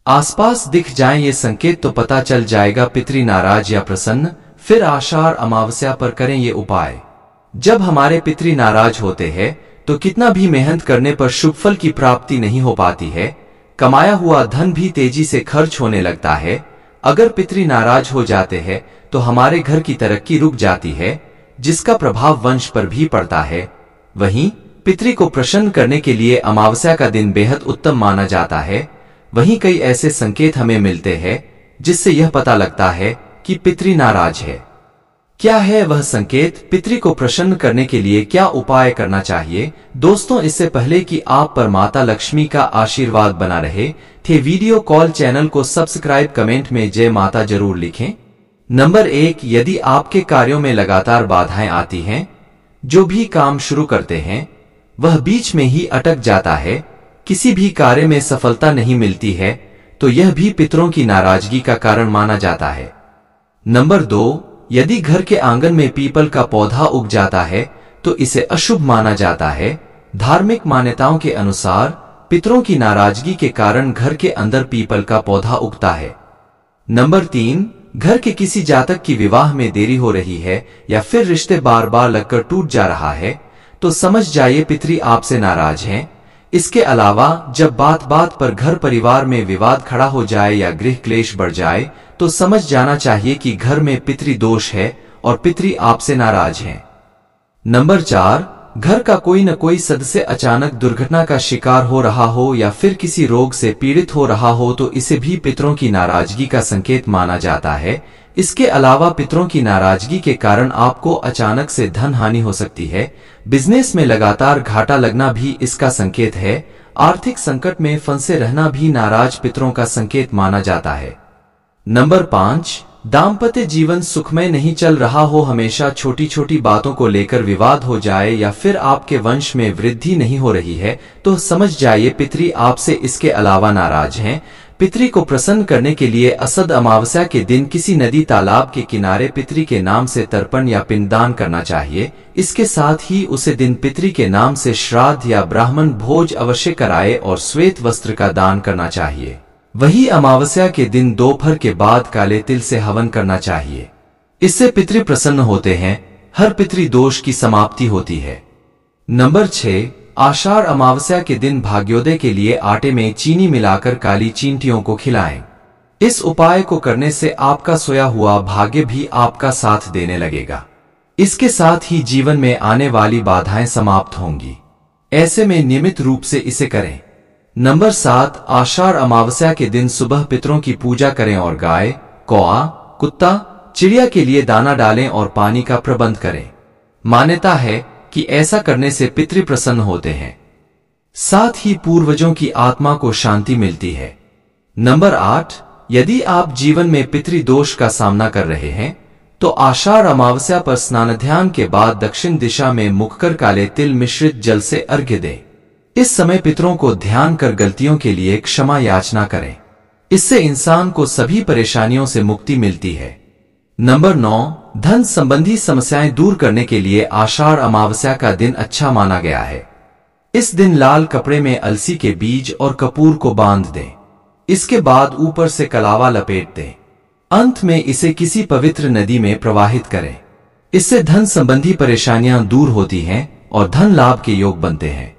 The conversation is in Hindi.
आसपास दिख जाएं ये संकेत तो पता चल जाएगा पितृ नाराज या प्रसन्न। फिर आषाढ़ अमावस्या पर करें ये उपाय। जब हमारे पितृ नाराज होते हैं तो कितना भी मेहनत करने पर शुभ फल की प्राप्ति नहीं हो पाती है। कमाया हुआ धन भी तेजी से खर्च होने लगता है। अगर पितृ नाराज हो जाते हैं तो हमारे घर की तरक्की रुक जाती है, जिसका प्रभाव वंश पर भी पड़ता है। वहीं पितृ को प्रसन्न करने के लिए अमावस्या का दिन बेहद उत्तम माना जाता है। वहीं कई ऐसे संकेत हमें मिलते हैं जिससे यह पता लगता है कि पितृ नाराज है। क्या है वह संकेत? पितृ को प्रसन्न करने के लिए क्या उपाय करना चाहिए? दोस्तों, इससे पहले कि आप पर माता लक्ष्मी का आशीर्वाद बना रहे थे, वीडियो कॉल चैनल को सब्सक्राइब, कमेंट में जय माता जरूर लिखें। नंबर 1, यदि आपके कार्यों में लगातार बाधाएं आती हैं, जो भी काम शुरू करते हैं वह बीच में ही अटक जाता है, किसी भी कार्य में सफलता नहीं मिलती है, तो यह भी पितरों की नाराजगी का कारण माना जाता है। नंबर 2, यदि घर के आंगन में पीपल का पौधा उग जाता है तो इसे अशुभ माना जाता है। धार्मिक मान्यताओं के अनुसार पितरों की नाराजगी के कारण घर के अंदर पीपल का पौधा उगता है। नंबर 3, घर के किसी जातक की विवाह में देरी हो रही है या फिर रिश्ते बार बार लगकर टूट जा रहा है तो समझ जाइए पितृ आपसे नाराज हैं। इसके अलावा जब बात बात पर घर परिवार में विवाद खड़ा हो जाए या गृह क्लेश बढ़ जाए तो समझ जाना चाहिए कि घर में पितृ दोष है और पितृ आपसे नाराज हैं। नंबर 4, घर का कोई न कोई सदस्य अचानक दुर्घटना का शिकार हो रहा हो या फिर किसी रोग से पीड़ित हो रहा हो तो इसे भी पितरों की नाराजगी का संकेत माना जाता है। इसके अलावा पितरों की नाराजगी के कारण आपको अचानक से धन हानि हो सकती है। बिजनेस में लगातार घाटा लगना भी इसका संकेत है। आर्थिक संकट में फंसे रहना भी नाराज पितरों का संकेत माना जाता है। नंबर 5, दाम्पत्य जीवन सुखमय नहीं चल रहा हो, हमेशा छोटी छोटी बातों को लेकर विवाद हो जाए या फिर आपके वंश में वृद्धि नहीं हो रही है तो समझ जाइए पितृ आपसे इसके अलावा नाराज हैं। पितृ को प्रसन्न करने के लिए असद अमावस्या के दिन किसी नदी तालाब के किनारे पितृ के नाम से तर्पण या पिंडदान करना चाहिए। इसके साथ ही उसे दिन पितृ के नाम से श्राद्ध या ब्राह्मण भोज अवश्य कराए और श्वेत वस्त्र का दान करना चाहिए। वही अमावस्या के दिन दोपहर के बाद काले तिल से हवन करना चाहिए। इससे पितृ प्रसन्न होते हैं, हर पितृ दोष की समाप्ति होती है। नंबर 6, आषाढ़ अमावस्या के दिन भाग्योदय के लिए आटे में चीनी मिलाकर काली चींटियों को खिलाएं। इस उपाय को करने से आपका सोया हुआ भाग्य भी आपका साथ देने लगेगा। इसके साथ ही जीवन में आने वाली बाधाएं समाप्त होंगी। ऐसे में नियमित रूप से इसे करें। नंबर 7, आषाढ़ अमावस्या के दिन सुबह पितरों की पूजा करें और गाय, कौआ, कुत्ता, चिड़िया के लिए दाना डालें और पानी का प्रबंध करें। मान्यता है कि ऐसा करने से पितृ प्रसन्न होते हैं, साथ ही पूर्वजों की आत्मा को शांति मिलती है। नंबर 8, यदि आप जीवन में पितृ दोष का सामना कर रहे हैं तो आषाढ़ अमावस्या पर स्नान ध्यान के बाद दक्षिण दिशा में मुख कर काले तिल मिश्रित जल से अर्घ्य दें। इस समय पितरों को ध्यान कर गलतियों के लिए क्षमा याचना करें। इससे इंसान को सभी परेशानियों से मुक्ति मिलती है। नंबर 9, धन संबंधी समस्याएं दूर करने के लिए आषाढ़ अमावस्या का दिन अच्छा माना गया है। इस दिन लाल कपड़े में अलसी के बीज और कपूर को बांध दें। इसके बाद ऊपर से कलावा लपेट दें। अंत में इसे किसी पवित्र नदी में प्रवाहित करें। इससे धन संबंधी परेशानियां दूर होती हैं और धन लाभ के योग बनते हैं।